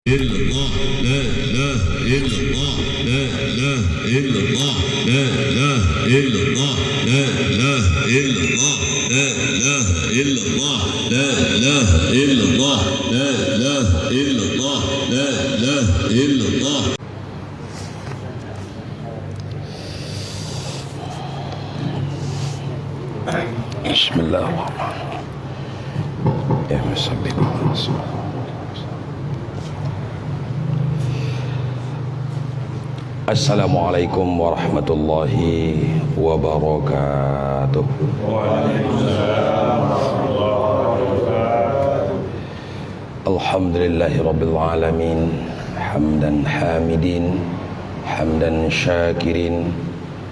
إلا الله لا إله إلا الله لا إله إلا الله لا إله إلا الله لا إله إلا الله لا إله إلا الله لا إله إلا الله لا إله إلا الله لا إله إلا الله. بسم الله الرحمن الرحيم. يا مسبح Assalamualaikum warahmatullahi wabarakatuh. Waalaikumsalam warahmatullahi wabarakatuh. Alhamdulillahi rabbil alamin. Hamdan hamidin, hamdan syakirin,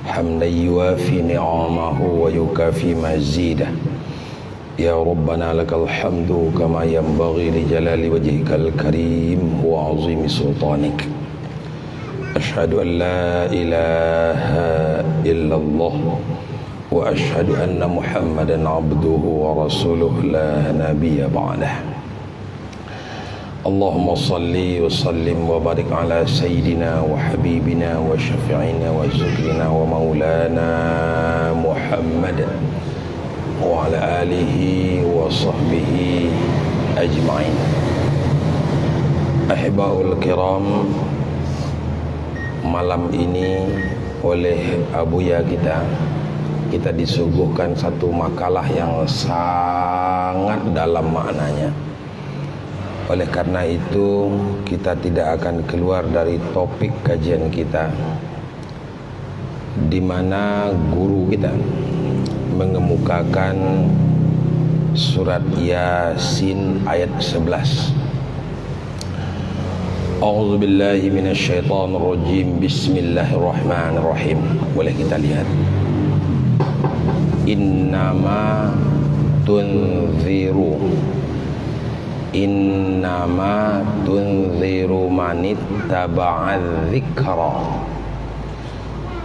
hamdan yuafi ni'amahu wa yukafi mazidah. Ya Rabbana lakal hamdu kama yanbaghi li jalali wajhikal karim wa azimi sultanik. أشهد أن لا إله إلا الله وأشهد أن محمدا عبده ورسوله لا نبي بعده. اللهم صل وسلم وبارك على سيدنا وحبيبنا وشفيعنا وذكرنا ومولانا محمد وعلى آله وصحبه أجمعين. أحباء الكرام, malam ini oleh abuya kita disuguhkan satu makalah yang sangat dalam maknanya. Oleh karena itu kita tidak akan keluar dari topik kajian kita, di mana guru kita mengemukakan surat Yasin ayat 11. A'udzu billahi minasyaitonir rajim. Bismillahirrahmanirrahim. Boleh kita lihat. Innama tunziru manittaba'adz dzikra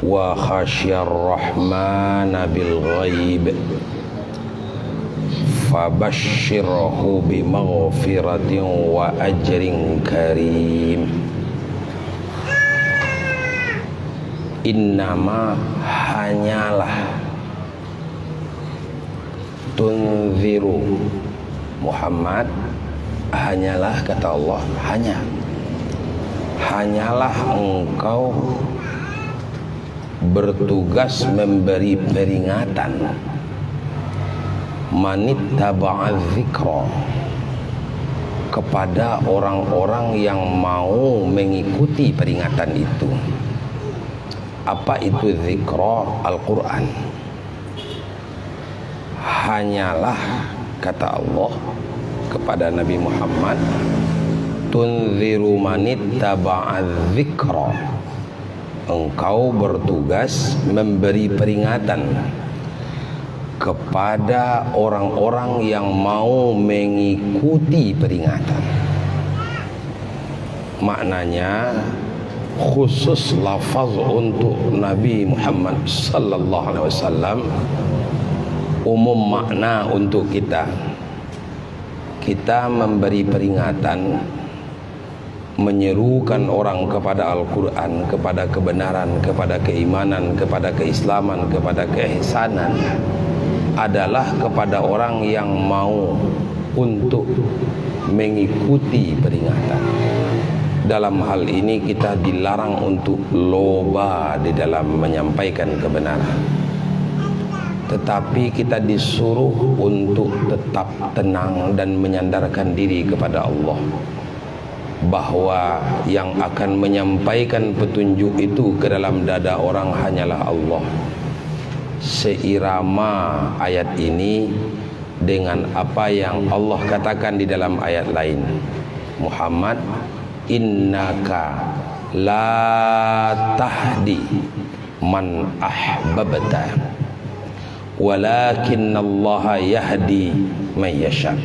wa khasyar rahmana bil ghaib fabashshirhu bimaghfiratin wa ajrin karim. Innama hanyalah, tunziru Muhammad, hanyalah, kata Allah, hanyalah engkau bertugas memberi peringatan, manittaba'adz dzikra, kepada orang-orang yang mau mengikuti peringatan itu. Apa itu dzikra? Al-Quran. Hanyalah, kata Allah kepada Nabi Muhammad, tunziru manittaba'adz dzikra, engkau bertugas memberi peringatan kepada orang-orang yang mau mengikuti peringatan. Maknanya khusus lafaz untuk Nabi Muhammad sallallahu alaihi wasallam, umum makna untuk kita. Kita memberi peringatan, menyerukan orang kepada Al-Quran, kepada kebenaran, kepada keimanan, kepada keislaman, kepada keihsanan, adalah kepada orang yang mau untuk mengikuti peringatan. Dalam hal ini kita dilarang untuk loba di dalam menyampaikan kebenaran, tetapi kita disuruh untuk tetap tenang dan menyandarkan diri kepada Allah, bahwa yang akan menyampaikan petunjuk itu ke dalam dada orang hanyalah Allah. Seirama ayat ini dengan apa yang Allah katakan di dalam ayat lain, Muhammad, innaka la tahdi man ahbabta walakinnallaha yahdi man yasha.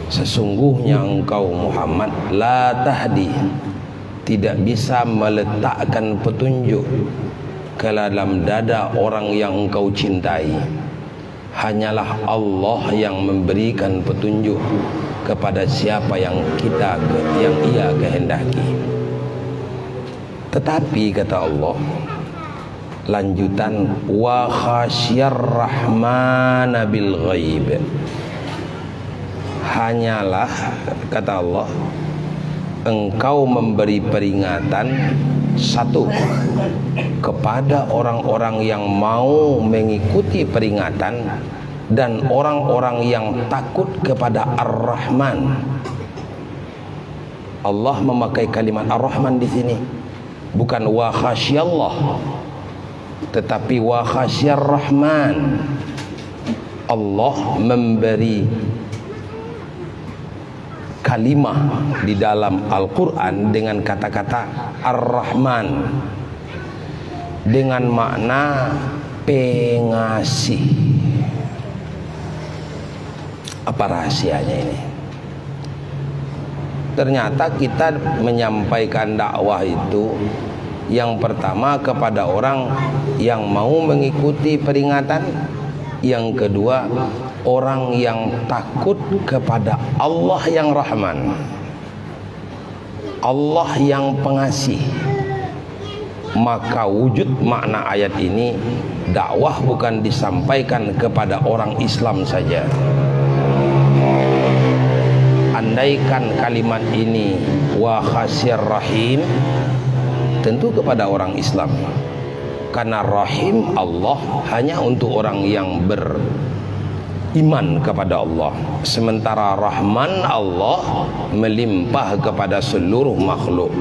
Sesungguhnya engkau Muhammad la tahdi, tidak bisa meletakkan petunjuk ke dalam dada orang yang engkau cintai. Hanyalah Allah yang memberikan petunjuk kepada siapa yang ia kehendaki. Tetapi kata Allah, lanjutan, wa khasyar rahmana bil ghaib, hanyalah kata Allah, engkau memberi peringatan satu kepada orang-orang yang mau mengikuti peringatan dan orang-orang yang takut kepada Ar-Rahman. Allah memakai kalimat Ar-Rahman di sini, bukan wa khasyallah, tetapi wa khasyar Rahman. Allah memberi kalimah di dalam Al-Quran dengan kata-kata Ar-Rahman dengan makna pengasih. Apa rahasianya ini? Ternyata kita menyampaikan dakwah itu yang pertama kepada orang yang mau mengikuti peringatan, yang kedua orang yang takut kepada Allah yang Rahman, Allah yang pengasih. Maka wujud makna ayat ini, dakwah bukan disampaikan kepada orang Islam saja. Andaikan kalimat ini wa khasyir rahim, tentu kepada orang Islam, karena rahim Allah hanya untuk orang yang beriman kepada Allah, sementara rahman Allah melimpah kepada seluruh makhluk.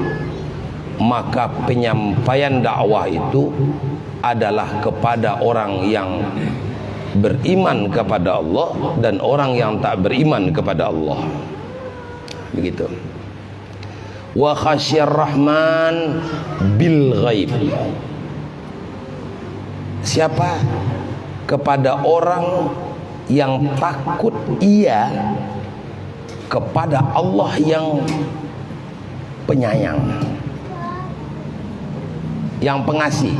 Maka penyampaian dakwah itu adalah kepada orang yang beriman kepada Allah dan orang yang tak beriman kepada Allah. Begitu. Wa khasyir rahman bil ghaib, siapa? Kepada orang yang takut ia kepada Allah yang penyayang, yang pengasih.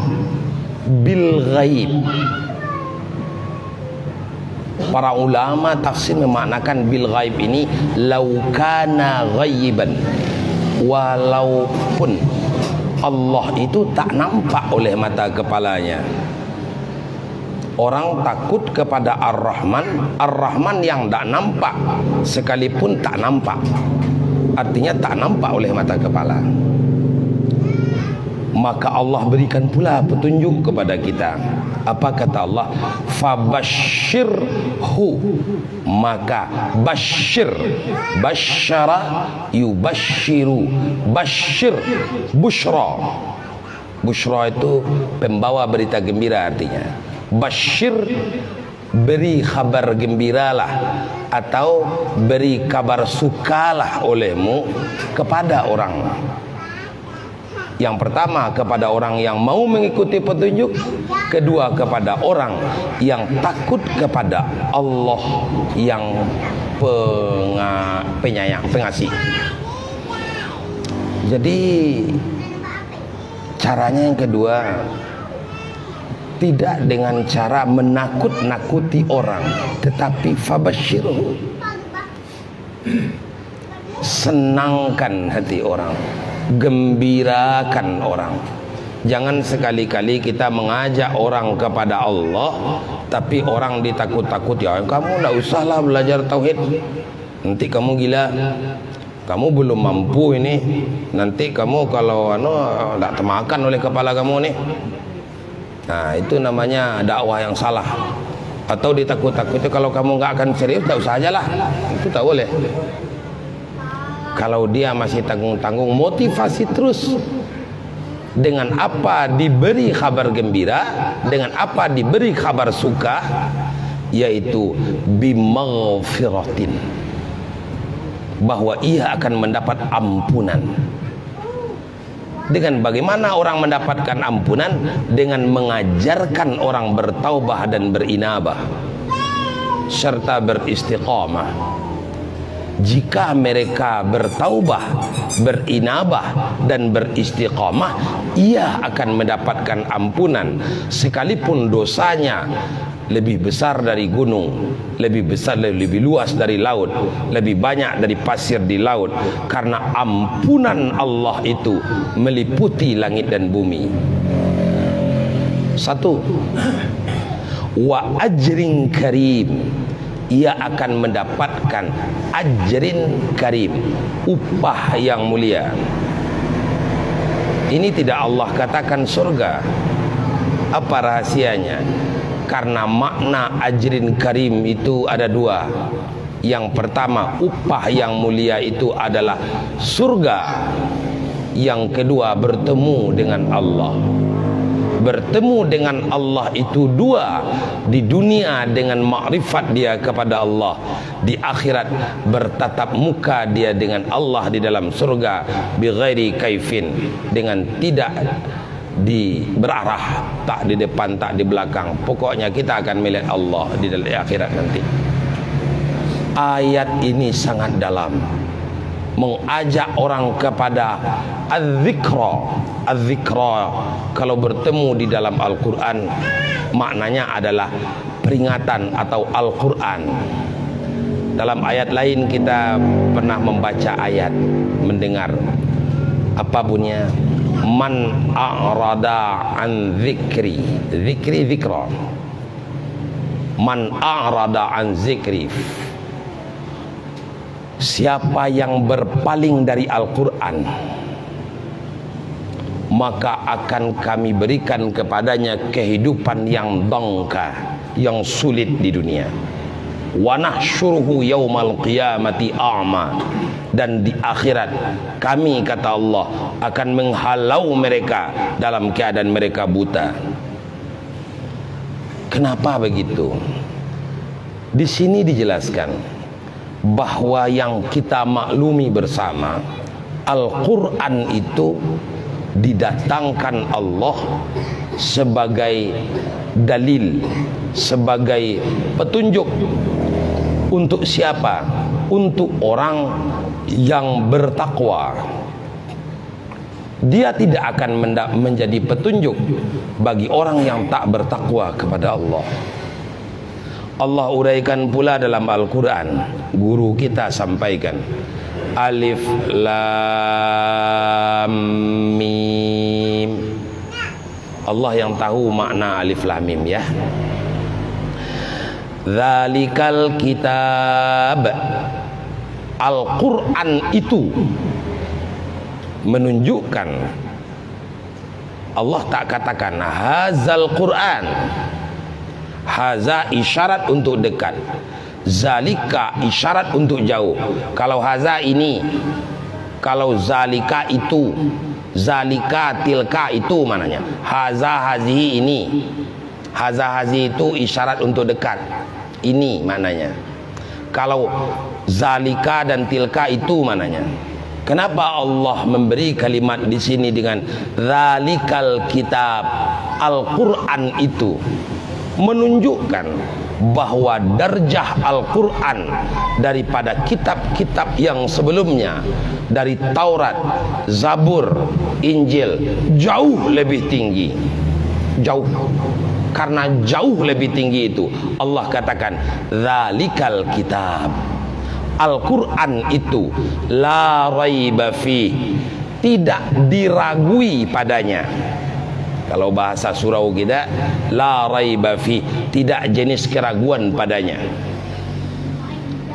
Bil ghaib, para ulama tafsir memaknakan bil ghaib ini laukana ghaiban, walaupun Allah itu tak nampak oleh mata kepalanya. Orang takut kepada Ar-Rahman, Ar-Rahman yang tak nampak sekalipun tak nampak, artinya tak nampak oleh mata kepala. Maka Allah berikan pula petunjuk kepada kita. Apa kata Allah? Fabashshirhu, maka bashir, basyara yubashshiru, bashir, bushra. Bushra itu pembawa berita gembira artinya. Bashir, beri kabar gembiralah atau beri kabar sukalah olehmu kepada orang. Yang pertama kepada orang yang mau mengikuti petunjuk, kedua kepada orang yang takut kepada Allah yang penyayang, pengasih. Jadi caranya yang kedua tidak dengan cara menakut-nakuti orang, tetapi fabashshirhu, senangkan hati orang, gembirakan orang. Jangan sekali-kali kita mengajak orang kepada Allah tapi orang ditakut-takut, ya kamu tidak usahlah belajar tauhid, nanti kamu gila, kamu belum mampu ini, nanti kamu kalau tidak termakan oleh kepala kamu nih. Nah, itu namanya dakwah yang salah. Atau ditakut-takuti, kalau kamu nggak akan serius, tak usah aja lah. Itu tak boleh. Kalau dia masih tanggung-tanggung, motivasi terus. Dengan apa diberi kabar gembira, dengan apa diberi kabar suka, yaitu bimaghfiratin, bahwa ia akan mendapat ampunan. Dengan bagaimana orang mendapatkan ampunan? Dengan mengajarkan orang bertaubah dan berinabah serta beristiqamah. jika mereka bertaubah, berinabah dan beristiqamah, ia akan mendapatkan ampunan sekalipun dosanya lebih besar dari gunung, lebih besar, lebih luas dari laut, lebih banyak dari pasir di laut, karena ampunan Allah itu meliputi langit dan bumi. Satu, wa ajrin karim, ia akan mendapatkan ajrin karim, upah yang mulia. Ini tidak Allah katakan surga. Apa rahasianya? Karena makna ajrin karim itu ada dua. Yang pertama, upah yang mulia itu adalah surga. Yang kedua, bertemu dengan Allah. Bertemu dengan Allah itu dua. Di dunia dengan makrifat dia kepada Allah, di akhirat bertatap muka dia dengan Allah di dalam surga bighairi kaifin, dengan tidak berarah, tak di depan tak di belakang, pokoknya kita akan melihat Allah di dalam akhirat nanti. Ayat ini sangat dalam, mengajak orang kepada az-zikra. Az-zikra kalau bertemu di dalam Al-Quran maknanya adalah peringatan atau Al-Quran. Dalam ayat lain kita pernah membaca ayat, mendengar apa bunyinya? Man a'rada an zikri, zikri zikra. Man a'rada an zikri, siapa yang berpaling dari Al-Quran, maka akan kami berikan kepadanya kehidupan yang dongka, yang sulit di dunia. Wa nahsyuruhu yaumal qiyamati a'ma, dan di akhirat kami, kata Allah, akan menghalau mereka dalam keadaan mereka buta. Kenapa begitu? Di sini dijelaskan bahwa yang kita maklumi bersama, Al-Quran itu didatangkan Allah sebagai dalil, sebagai petunjuk. Untuk siapa? Untuk orang yang bertakwa. Dia tidak akan menjadi petunjuk bagi orang yang tak bertakwa kepada Allah. Allah uraikan pula dalam Al-Quran, guru kita sampaikan, Alif Lam Mim. Allah yang tahu makna Alif Lam Mim, ya. Zalikal kitab, Al-Quran itu menunjukkan, Allah tak katakan hazal Quran. Haza isyarat untuk dekat, zalika isyarat untuk jauh. Kalau haza ini, kalau zalika itu, zalika tilka itu mananya. Haza hazihi ini, haza hazihi itu isyarat untuk dekat, ini mananya. Kalau zalika dan tilka itu mananya. Kenapa Allah memberi kalimat di sini dengan zalikal kitab, Al-Quran itu menunjukkan bahwa darjah Al-Quran daripada kitab-kitab yang sebelumnya, dari Taurat, Zabur, Injil, jauh lebih tinggi. Jauh. Karena jauh lebih tinggi itu, Allah katakan zalikal kitab, Al-Quran itu la raiba fi, tidak diragui padanya. Kalau bahasa surau kita, la raiba fi, tidak jenis keraguan padanya.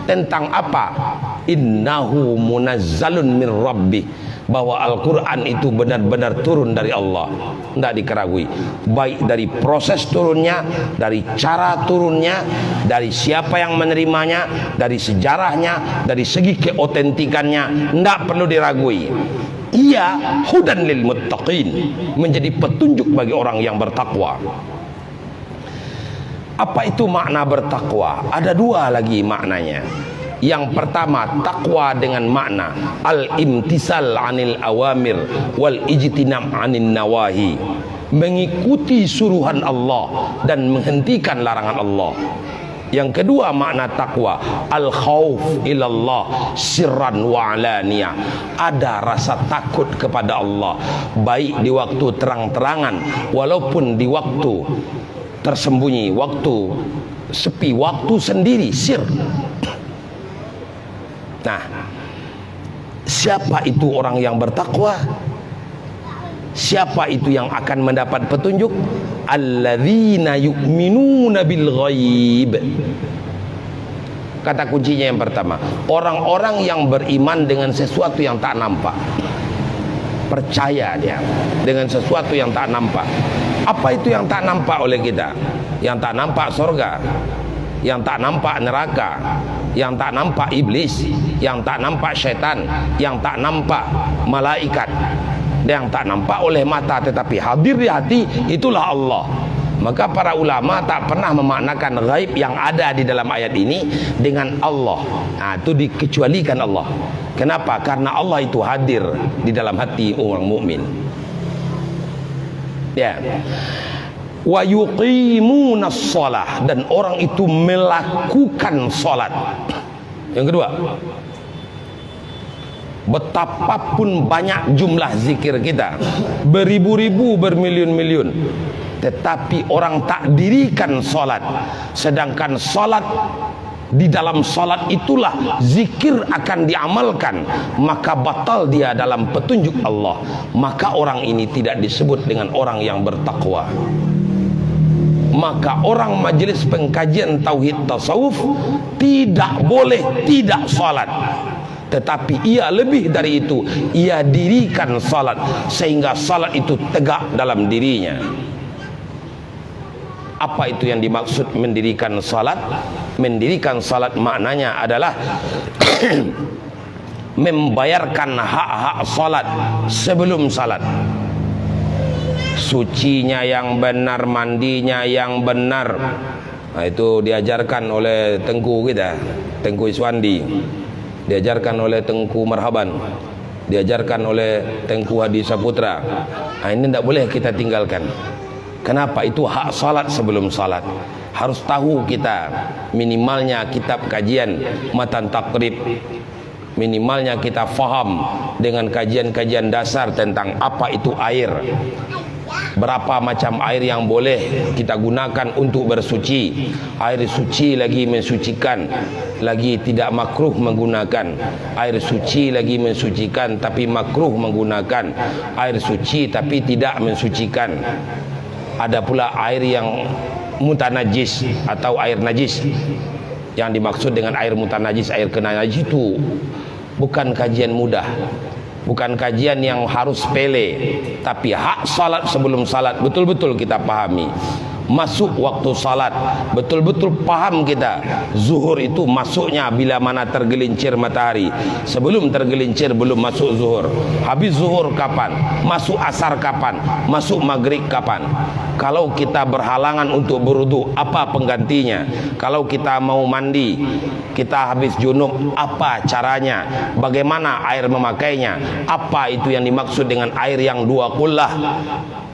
Tentang apa? Innahu munazzalun min rabbi, bahwa Al-Quran itu benar-benar turun dari Allah, tidak dikeragui, baik dari proses turunnya, dari cara turunnya, dari siapa yang menerimanya, dari sejarahnya, dari segi keotentikannya, tidak perlu diragui. Ia hudan lil muttaqin, menjadi petunjuk bagi orang yang bertakwa. Apa itu makna bertakwa? Ada dua lagi maknanya. Yang pertama, takwa dengan makna al-imtisal anil awamir wal ijtinam anin nawahi, mengikuti suruhan Allah dan menghentikan larangan Allah. Yang kedua makna takwa, al-khauf ilallah sirran wa alaniyah. Ada rasa takut kepada Allah, baik di waktu terang-terangan walaupun di waktu tersembunyi, waktu sepi, waktu sendiri, sir. Nah, siapa itu orang yang bertakwa? Siapa itu yang akan mendapat petunjuk? Alladzina yu'minuna bil ghaib. Kata kuncinya yang pertama, orang-orang yang beriman dengan sesuatu yang tak nampak. Percaya dia dengan sesuatu yang tak nampak. Apa itu yang tak nampak oleh kita? Yang tak nampak surga, yang tak nampak neraka, yang tak nampak iblis, yang tak nampak syaitan, yang tak nampak malaikat, yang tak nampak oleh mata tetapi hadir di hati, itulah Allah. Maka para ulama tak pernah memaknakan ghaib yang ada di dalam ayat ini dengan Allah. Nah, itu dikecualikan Allah. Kenapa? Karena Allah itu hadir di dalam hati orang mukmin. Ya. Wa yuqimunas shalah, dan orang itu melakukan salat. Yang kedua, betapapun banyak jumlah zikir kita, beribu-ribu, bermiliun-miliun, tetapi orang tak dirikan salat, sedangkan salat, di dalam salat itulah zikir akan diamalkan, maka batal dia dalam petunjuk Allah. Maka orang ini tidak disebut dengan orang yang bertakwa. Maka orang majelis pengkajian tauhid tasawuf tidak boleh tidak salat, tetapi ia lebih dari itu, ia dirikan salat sehingga salat itu tegak dalam dirinya. Apa itu yang dimaksud mendirikan salat? Mendirikan salat maknanya adalah membayarkan hak-hak salat sebelum salat. Sucinya yang benar, mandinya yang benar. Nah, itu diajarkan oleh Tengku kita, Tengku Iswandi, diajarkan oleh Tengku Marhaban, diajarkan oleh Tengku Hadi Saputra. Nah, ini tidak boleh kita tinggalkan. Kenapa? Itu hak salat sebelum salat. Harus tahu kita, minimalnya kitab kajian matan takrib, minimalnya kita faham dengan kajian-kajian dasar tentang apa itu air, berapa macam air yang boleh kita gunakan untuk bersuci. Air suci lagi mensucikan, lagi tidak makruh menggunakan. Air suci lagi mensucikan tapi makruh menggunakan. Air suci tapi tidak mensucikan. Ada pula air yang mutanajis atau air najis. Yang dimaksud dengan air mutanajis, air kena najis itu bukan kajian mudah, bukan kajian yang harus sepele, tapi hak salat sebelum salat betul-betul kita pahami. Masuk waktu salat, betul-betul paham kita. Zuhur itu masuknya bila mana tergelincir matahari. Sebelum tergelincir belum masuk zuhur. Habis zuhur kapan? Masuk asar kapan? Masuk maghrib kapan? Kalau kita berhalangan untuk berwudu, apa penggantinya? Kalau kita mau mandi, kita habis junub, apa caranya? Bagaimana air memakainya? Apa itu yang dimaksud dengan air yang dua kullah,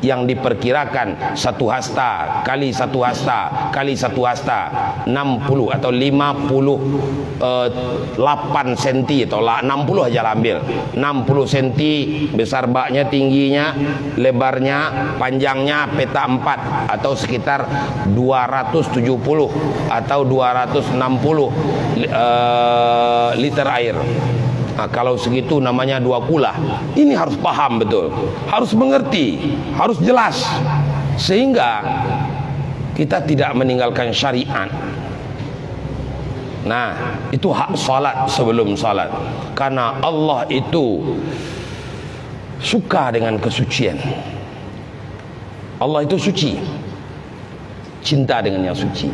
yang diperkirakan 1 hasta kali 1 hasta kali 1 hasta 60 atau 58 cm atau 60 aja lah ambil, 60 cm besar baknya, tingginya, lebarnya, panjangnya peta 4 atau sekitar 270 atau 260 liter air. Nah, kalau segitu namanya 2 kulah. Ini harus paham betul, harus mengerti, harus jelas, sehingga kita tidak meninggalkan syariat. Nah, itu hak salat sebelum salat, karena Allah itu suka dengan kesucian. Allah itu suci, cinta dengan yang suci.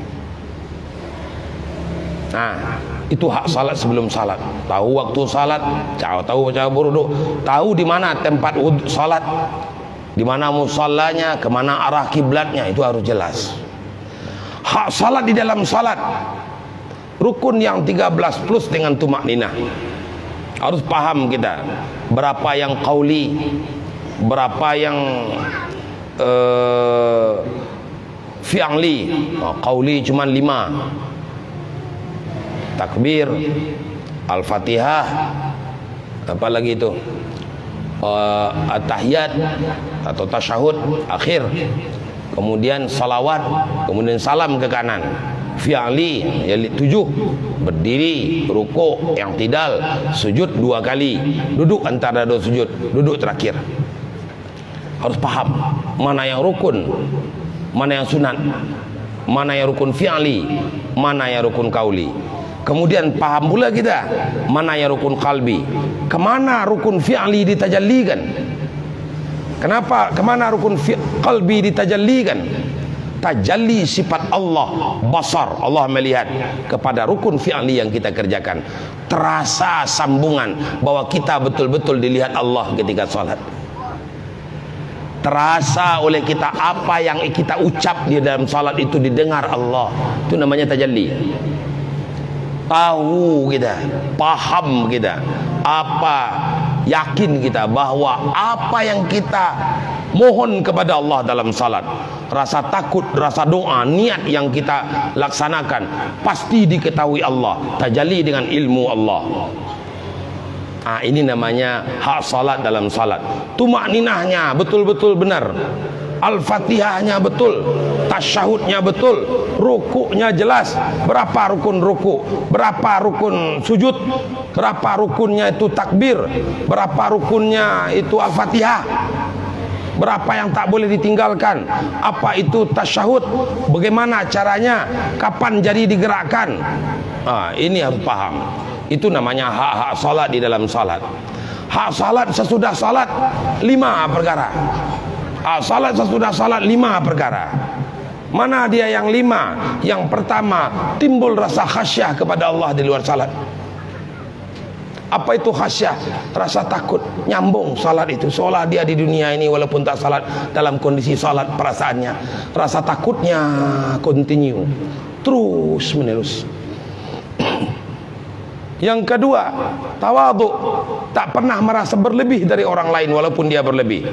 Nah, itu hak salat sebelum salat. Tahu waktu salat, tahu cara berwudu, tahu di mana tempat salat, di mana musallanya, kemana arah kiblatnya, itu harus jelas. Hak salat di dalam salat, rukun yang 13 plus dengan tumakninah. Harus paham kita berapa yang qauli, berapa yang fi'li. Qauli cuma 5, takbir, Al-Fatihah, apalagi itu, at-tahiyat atau tasyahud akhir, kemudian salawat, kemudian salam ke kanan. Fi'li ya 7, berdiri, rukuk, i'tidal, sujud 2 kali, duduk antara 2 sujud, duduk terakhir. Harus paham mana yang rukun, mana yang sunat, mana yang rukun fi'li, mana yang rukun qauli. Kemudian paham pula kita mana yang rukun qalbi, kemana rukun fi'li ditajallikan, kenapa kemana rukun qalbi ditajallikan. Tajalli sifat Allah, basar, Allah melihat kepada rukun fi'li yang kita kerjakan. Terasa sambungan bahwa kita betul-betul dilihat Allah ketika salat. Terasa oleh kita apa yang kita ucap di dalam salat itu didengar Allah. Itu namanya tajalli. Tahu kita, paham kita, apa, yakin kita bahwa apa yang kita mohon kepada Allah dalam salat, rasa takut, rasa doa, niat yang kita laksanakan pasti diketahui Allah, tajalli dengan ilmu Allah. Ini namanya hak salat dalam salat. Tumakninahnya betul-betul benar, Al-Fatihahnya betul, tasyahudnya betul, rukuknya jelas, berapa rukun rukuk, berapa rukun sujud, berapa rukunnya itu takbir, berapa rukunnya itu Al-Fatihah, berapa yang tak boleh ditinggalkan, apa itu tasyahud, bagaimana caranya, kapan jadi digerakkan. Ini harus paham. Itu namanya hak-hak salat di dalam salat. Hak salat sesudah salat 5 perkara. Salat sesudah salat 5 perkara. Mana dia yang 5? Yang pertama, timbul rasa khasyah kepada Allah di luar salat. Apa itu khasyah? Rasa takut, nyambung salat itu, seolah dia di dunia ini walaupun tak salat, dalam kondisi salat perasaannya, rasa takutnya continue, terus menerus. Yang kedua, tawadhu, tak pernah merasa berlebih dari orang lain walaupun dia berlebih.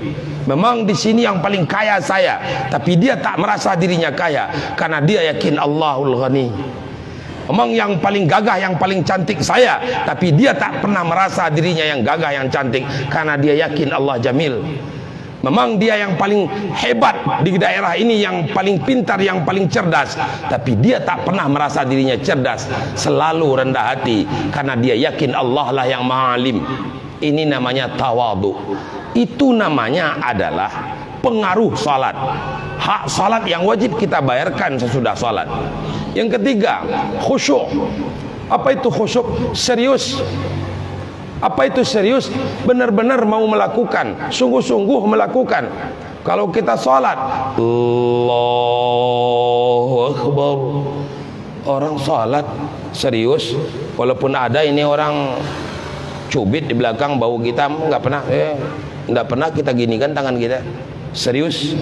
Memang di sini yang paling kaya saya, tapi dia tak merasa dirinya kaya karena dia yakin Allahul Ghani. Memang yang paling gagah, yang paling cantik saya, tapi dia tak pernah merasa dirinya yang gagah, yang cantik karena dia yakin Allah Jamil. Memang dia yang paling hebat di daerah ini, yang paling pintar, yang paling cerdas, tapi dia tak pernah merasa dirinya cerdas, selalu rendah hati karena dia yakin Allah lah yang Maha Alim. Ini namanya tawadhu. Itu namanya adalah pengaruh salat, hak salat yang wajib kita bayarkan sesudah salat. Yang ketiga, khusyuk. Apa itu khusyuk? Serius. Apa itu serius? Benar-benar mau melakukan, sungguh-sungguh melakukan. Kalau kita salat, Allahu Akbar, orang salat serius, walaupun ada ini orang cubit di belakang bau kita, nggak pernah kita ginikan tangan kita. Serius.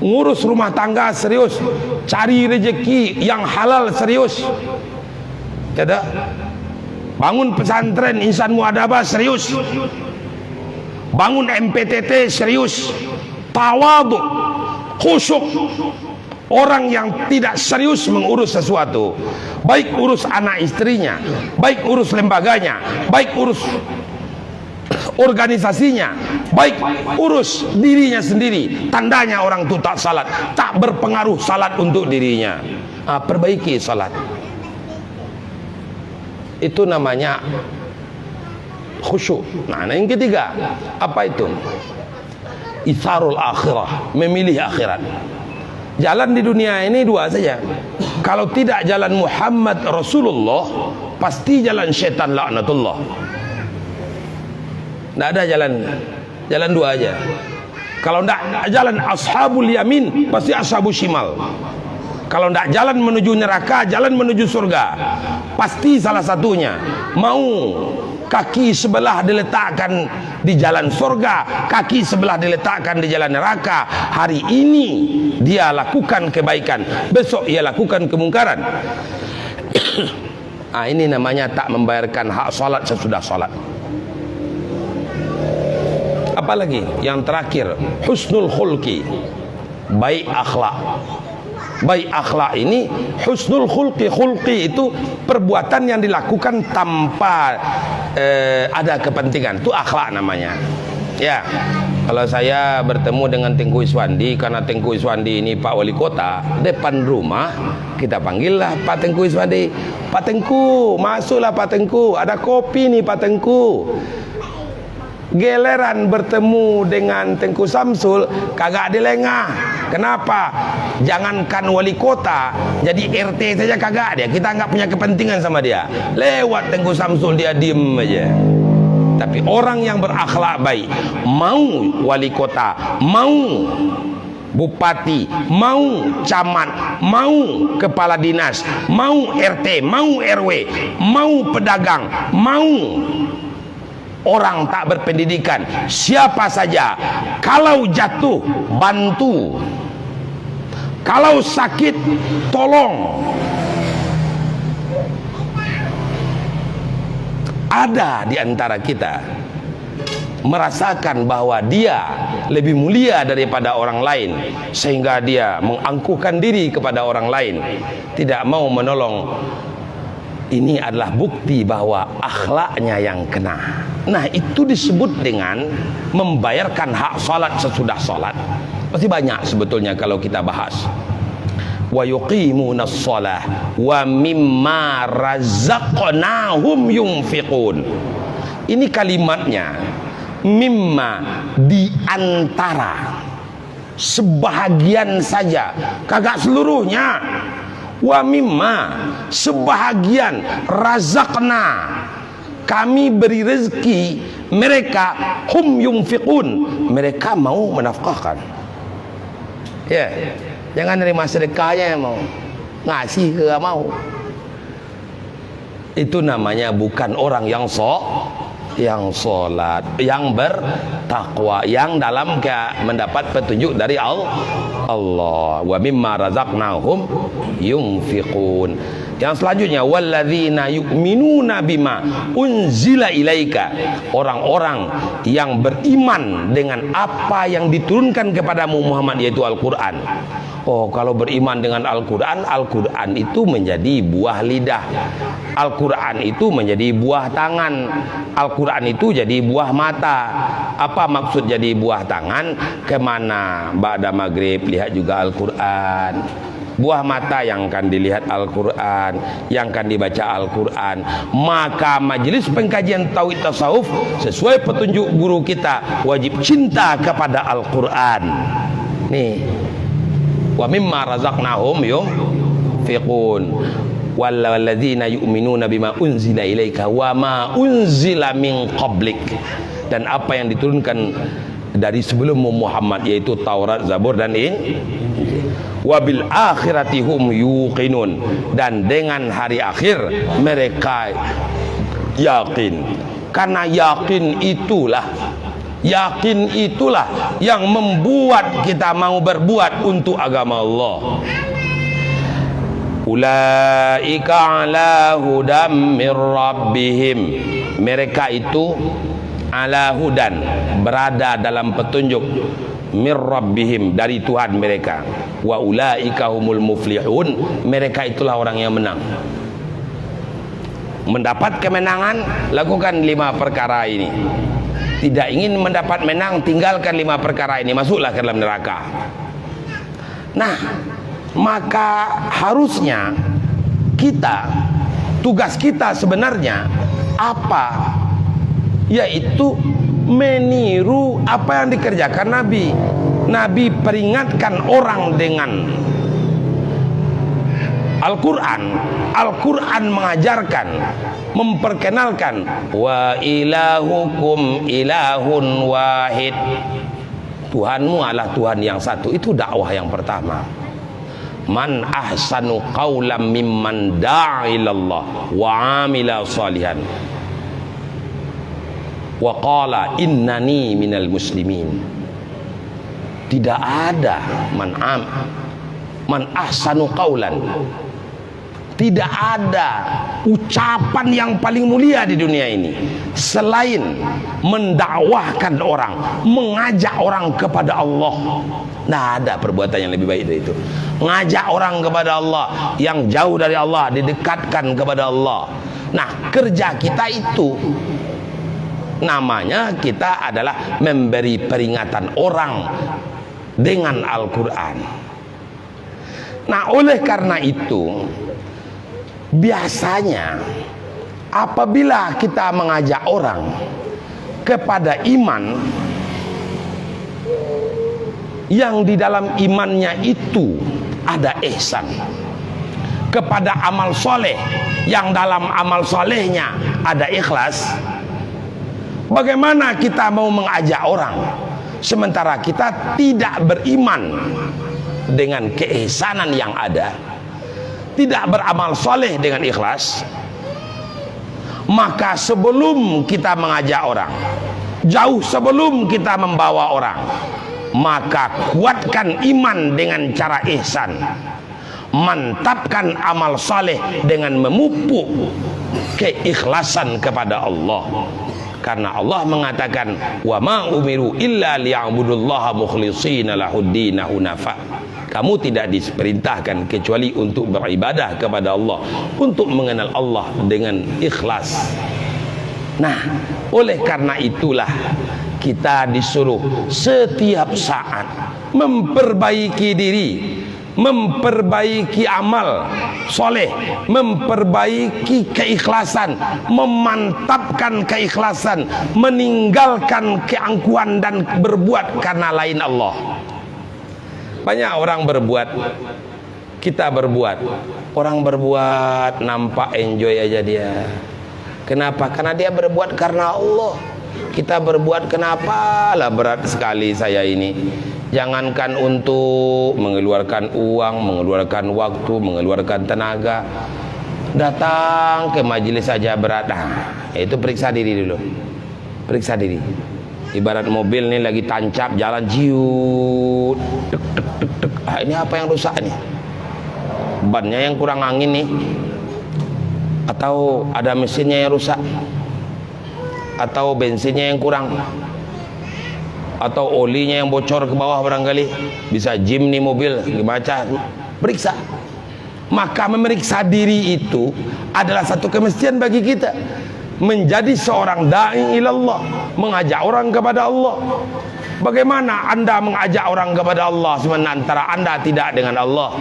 Ngurus rumah tangga serius, cari rezeki yang halal serius. Tidak. Bangun pesantren Insan Muadabah serius, bangun MPTT serius, tawadhu, khusyuk. Orang yang tidak serius mengurus sesuatu, baik urus anak istrinya, baik urus lembaganya, baik urus organisasinya, baik urus dirinya sendiri, tandanya orang itu tak salat, tak berpengaruh salat untuk dirinya. Perbaiki salat. Itu namanya khusyuk. Nah, yang ketiga, apa itu? Itharul akhirah, memilih akhirat. Jalan di dunia ini 2 saja. Kalau tidak jalan Muhammad Rasulullah, pasti jalan syaitan laknatullah. Tidak ada jalan 2 aja. Kalau tidak jalan ashabul yamin, pasti ashabul shimal. Kalau tidak jalan menuju neraka, jalan menuju surga, pasti salah satunya. Mau kaki sebelah diletakkan di jalan surga, kaki sebelah diletakkan di jalan neraka. Hari ini dia lakukan kebaikan, besok ia lakukan kemungkaran. Ini namanya tak membayarkan hak salat sesudah salat. Apalagi yang terakhir, husnul khulqi, baik akhlak. Baik akhlak ini husnul khulqi. Khulqi itu perbuatan yang dilakukan tanpa ada kepentingan. Itu akhlak namanya. Ya, kalau saya bertemu dengan Tengku Iswandi, karena Tengku Iswandi ini Pak Wali Kota, depan rumah kita panggillah Pak Tengku Iswandi. Pak Tengku, masuklah Pak Tengku, ada kopi nih Pak Tengku. Geleran bertemu dengan Tengku Samsul kagak dilengah. Kenapa? Jangankan wali kota, jadi RT saja kagak dia. Kita nggak punya kepentingan sama dia. Lewat Tengku Samsul dia diem aja. Tapi orang yang berakhlak baik, mau wali kota, mau bupati, mau camat, mau kepala dinas, mau RT, mau RW, mau pedagang, mau orang tak berpendidikan, siapa saja, kalau jatuh bantu, kalau sakit tolong. Ada di antara kita merasakan bahwa dia lebih mulia daripada orang lain, sehingga dia mengangkuhkan diri kepada orang lain, tidak mau menolong. Ini adalah bukti bahwa akhlaknya yang kena. Nah, itu disebut dengan membayarkan hak salat sesudah salat. Pasti banyak sebetulnya kalau kita bahas. Wa yuqimunas shalah wa mimma razaqnahum yunfiqun. Ini kalimatnya mimma, di antara, sebahagian saja, kagak seluruhnya. Wa mimma, sebahagian, razaqna, kami beri rezeki mereka, hum yunfiqun, mereka mau menafkahkan. Ya, jangan nerima sedekahnya mau ngasih ke mau. Itu namanya bukan orang yang sholat, yang bertakwa, yang dalam mendapat petunjuk dari Allah. Wa mimma razaqnahum yunfiqun. Yang selanjutnya, walladzina yu'minuna bima unzila ilaika, orang-orang yang beriman dengan apa yang diturunkan kepadamu Muhammad, yaitu Al-Quran. Oh, kalau beriman dengan Al-Quran, Al-Quran itu menjadi buah lidah, Al-Quran itu menjadi buah tangan, Al-Quran itu jadi buah mata. Apa maksud jadi buah tangan? Kemana ba'da maghrib lihat juga Al-Quran. Buah mata yang akan dilihat Al-Quran, yang akan dibaca Al-Quran. Maka majelis pengkajian tauhid tasawuf sesuai petunjuk guru kita wajib cinta kepada Al-Quran. Nih, wa mimma razaqnahum yunfiqun walladzina yu'minuna bima unzila ilaika wa ma unzila min qablik, dan apa yang diturunkan dari sebelum Muhammad, yaitu Taurat, Zabur dan wabil akhirati hum yuqinun, dan dengan hari akhir mereka yakin. Karena yakin itulah yang membuat kita mau berbuat untuk agama Allah. Ulaika ala hudam mir rabbihim, mereka itu ala hudan, berada dalam petunjuk, mir rabbihim, dari Tuhan mereka. Wa ulaika humul muflihun, mereka itulah orang yang menang. Mendapat kemenangan, lakukan 5 perkara ini. Tidak ingin mendapat menang, tinggalkan 5 perkara ini, masuklah ke dalam neraka. Nah, maka harusnya kita, tugas kita sebenarnya apa? Yaitu meniru apa yang dikerjakan Nabi. Nabi peringatkan orang dengan Al-Quran. Al-Quran mengajarkan, memperkenalkan, wa ilahukum ilahun wahid, Tuhanmu adalah Tuhan yang satu. Itu dakwah yang pertama. Man ahsanu qawlam mimman da'a ilallah wa amila salihan wa qala innani minal muslimin. Tidak ada man ahsanu qaulan, tidak ada ucapan yang paling mulia di dunia ini selain mendakwahkan orang, mengajak orang kepada Allah. Tidak ada perbuatan yang lebih baik dari itu. Ngajak orang kepada Allah, yang jauh dari Allah didekatkan kepada Allah. Nah, kerja kita itu namanya kita adalah memberi peringatan orang dengan Al-Quran. Nah, oleh karena itu biasanya apabila kita mengajak orang kepada iman yang di dalam imannya itu ada ihsan, kepada amal soleh yang dalam amal solehnya ada ikhlas, bagaimana kita mau mengajak orang sementara kita tidak beriman dengan keihsanan yang ada, tidak beramal soleh dengan ikhlas? Maka sebelum kita mengajak orang, jauh sebelum kita membawa orang, maka kuatkan iman dengan cara ihsan, mantapkan amal saleh dengan memupuk keikhlasan kepada Allah. Karena Allah mengatakan, wa ma umiru illa liya'budullaha mukhlishina lahuddin hunafa. Kamu tidak diperintahkan kecuali untuk beribadah kepada Allah, untuk mengenal Allah dengan ikhlas. Nah, oleh karena itulah kita disuruh setiap saat memperbaiki diri, memperbaiki amal soleh, memperbaiki keikhlasan, memantapkan keikhlasan, meninggalkan keangkuhan dan berbuat karena lain Allah. Banyak orang berbuat, kita berbuat, orang berbuat nampak enjoy aja dia. Kenapa? Karena dia berbuat karena Allah. Kita berbuat kenapa lah berat sekali saya ini. Jangankan untuk mengeluarkan uang, mengeluarkan waktu, mengeluarkan tenaga, datang ke majelis saja berat. Itu periksa diri dulu. Periksa diri. Ibarat mobil nih lagi tancap jalan jiut, tek tek tek tek. Ini apa yang rusak nih? Bannya yang kurang angin nih, atau ada mesinnya yang rusak, atau bensinnya yang kurang, atau olinya yang bocor ke bawah barangkali. Bisa jim nih mobil, gimana? Periksa. Maka memeriksa diri itu adalah satu kemestian bagi kita. Menjadi seorang da'i ilallah, mengajak orang kepada Allah. Bagaimana Anda mengajak orang kepada Allah sementara Anda tidak dengan Allah?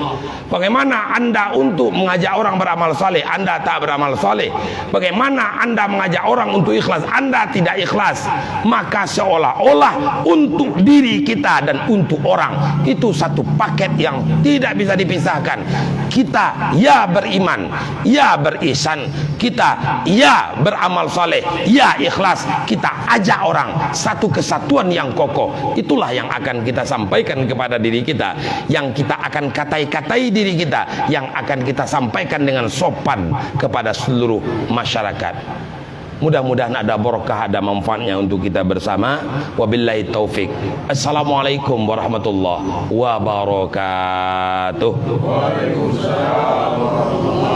Bagaimana Anda untuk mengajak orang beramal saleh, Anda tak beramal saleh? Bagaimana Anda mengajak orang untuk ikhlas, Anda tidak ikhlas? Maka seolah-olah untuk diri kita dan untuk orang itu satu paket yang tidak bisa dipisahkan. Kita ya beriman, ya berihsan, kita ya beramal saleh, ya ikhlas. Kita ajak orang satu kesatuan yang kokoh. Itulah yang akan kita sampaikan kepada diri kita, yang kita akan katai-katai diri kita, yang akan kita sampaikan dengan sopan kepada seluruh masyarakat. Mudah-mudahan ada berkah, ada manfaatnya untuk kita bersama. Wabillahi taufik. Assalamualaikum warahmatullahi wabarakatuh. Waalaikumsalam warahmatullahi wabarakatuh.